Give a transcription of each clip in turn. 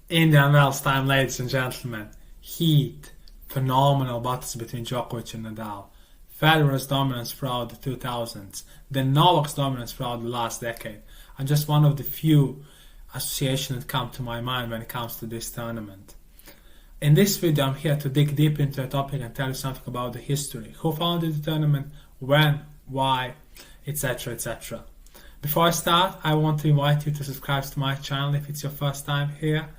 Indian Wells time, ladies and gentlemen. Heat, phenomenal battles between Djokovic and Nadal. Federer's dominance throughout the 2000s. Then Novak's dominance throughout the last decade. And just one of the few associations that come to my mind when it comes to this tournament. In this video, I'm here to dig deep into a topic and tell you something about the history. Who founded the tournament, when, why, etc, etc. Before I start, I want to invite you to subscribe to my channel if it's your first time here.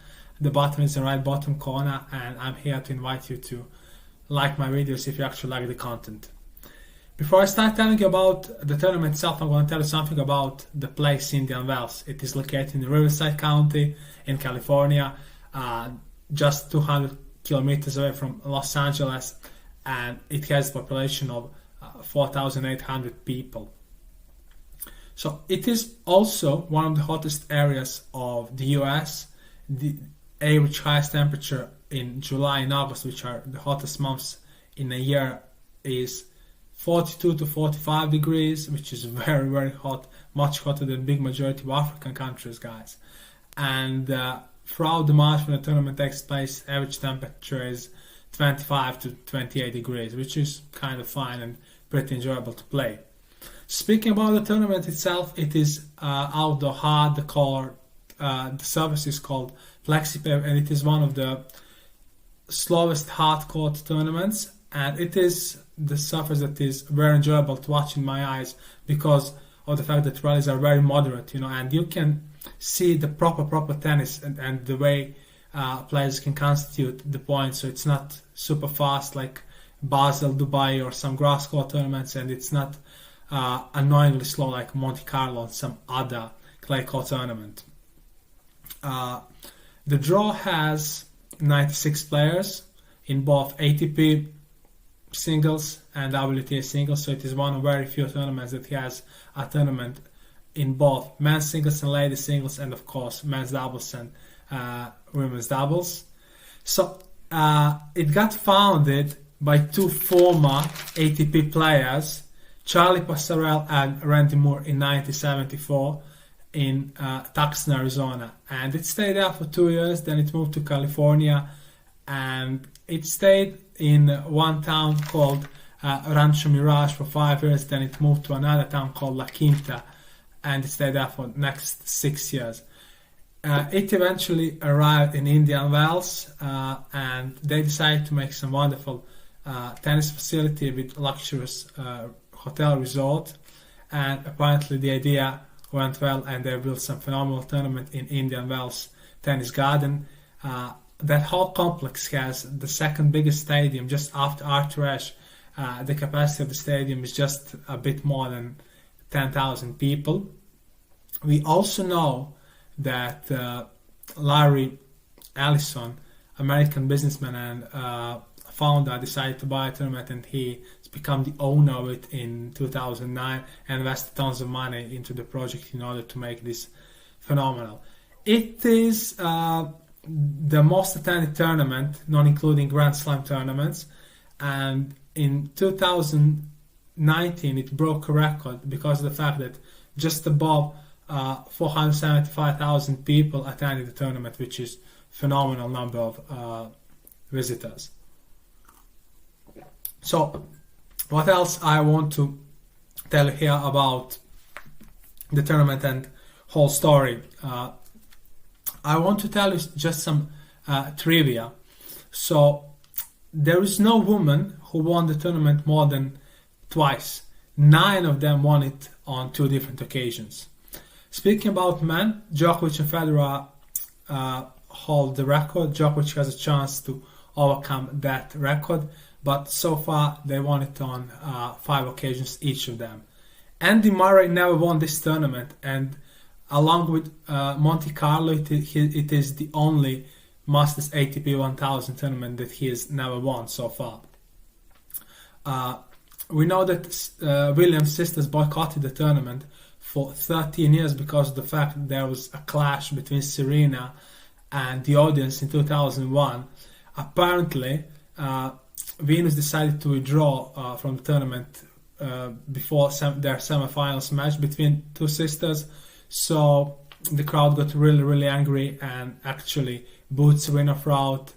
The button is in the right bottom corner, and I'm here to invite you to like my videos if you actually like the content. Before I start telling you about the tournament itself, I'm going to tell you something about the place Indian Wells. It is located in Riverside County in California, just 200 kilometers away from Los Angeles, and it has a population of 4,800 people. So it is also one of the hottest areas of the US. The average highest temperature in July and August, which are the hottest months in a year, is 42 to 45 degrees, which is very, very hot, much hotter than big majority of African countries, guys. And throughout the March when the tournament takes place, average temperature is 25 to 28 degrees, which is kind of fine and pretty enjoyable to play. Speaking about the tournament itself, it is outdoor hard, the court, the surface is called FlexiPave, and it is one of the slowest hard court tournaments, and it is the surface that is very enjoyable to watch in my eyes because of the fact that rallies are very moderate, and you can see the proper tennis and the way players can constitute the points, so it's not super fast like Basel, Dubai or some grass court tournaments, and it's not annoyingly slow like Monte Carlo and some other clay court tournament. The draw has 96 players in both ATP singles and WTA singles, so it is one of very few tournaments that has a tournament in both men's singles and ladies singles, and of course men's doubles and women's doubles. So it got founded by two former ATP players, Charlie Pasarell and Randy Moore, in 1974 in Tucson, Arizona, and it stayed there for 2 years. Then it moved to California, and it stayed in one town called Rancho Mirage for 5 years. Then it moved to another town called La Quinta, and it stayed there for the next 6 years. It eventually arrived in Indian Wells, and they decided to make some wonderful tennis facility with luxurious hotel resort, and apparently the idea went well, and they built some phenomenal tournament in Indian Wells Tennis Garden. That whole complex has the second biggest stadium just after Arthur Ashe. The capacity of the stadium is just a bit more than 10,000 people. We also know that Larry Ellison, American businessman and founder, decided to buy a tournament, and he's become the owner of it in 2009 and invested tons of money into the project in order to make this phenomenal. It is the most attended tournament, not including Grand Slam tournaments, and in 2019 it broke a record because of the fact that just above 475,000 people attended the tournament, which is a phenomenal number of visitors. So what else I want to tell you here about the tournament and whole story? I want to tell you just some trivia. So there is no woman who won the tournament more than twice. 9 of them won it on 2 different occasions. Speaking about men, Djokovic and Federer hold the record. Djokovic has a chance to overcome that record, but so far they won it on 5 occasions, each of them. Andy Murray never won this tournament, and along with Monte Carlo, it is the only Masters ATP 1000 tournament that he has never won so far. We know that Williams' sisters boycotted the tournament for 13 years because of the fact that there was a clash between Serena and the audience in 2001. Apparently, Venus decided to withdraw from the tournament before their semifinals match between two sisters. So the crowd got really angry and actually booed Serena throughout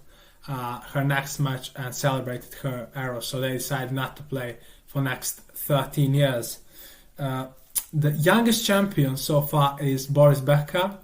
her next match and celebrated her arrow. So they decided not to play for next 13 years. The youngest champion so far is Boris Becker.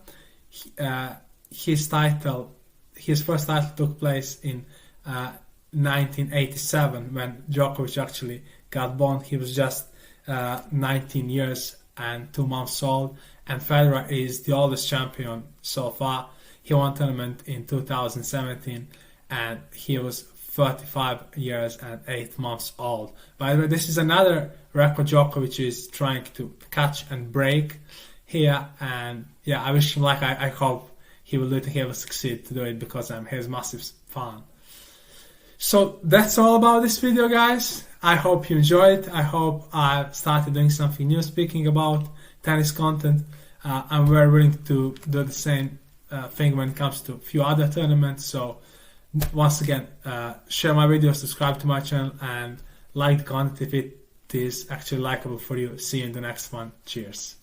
His first title took place in 1987 when Djokovic actually got born. He was just 19 years and 2 months old, and Federer is the oldest champion so far. He won tournament in 2017 and he was 35 years and 8 months old. By the way, this is another record Djokovic is trying to catch and break here, and yeah, I wish him luck. I hope he will do it. He will succeed to do it because I'm his massive fan. So that's all about this video, guys. I hope you enjoyed it. I hope I've started doing something new speaking about tennis content. I'm very willing to do the same thing when it comes to a few other tournaments. So once again, share my video, subscribe to my channel, and like the content if it is actually likable for you. See you in the next one. Cheers.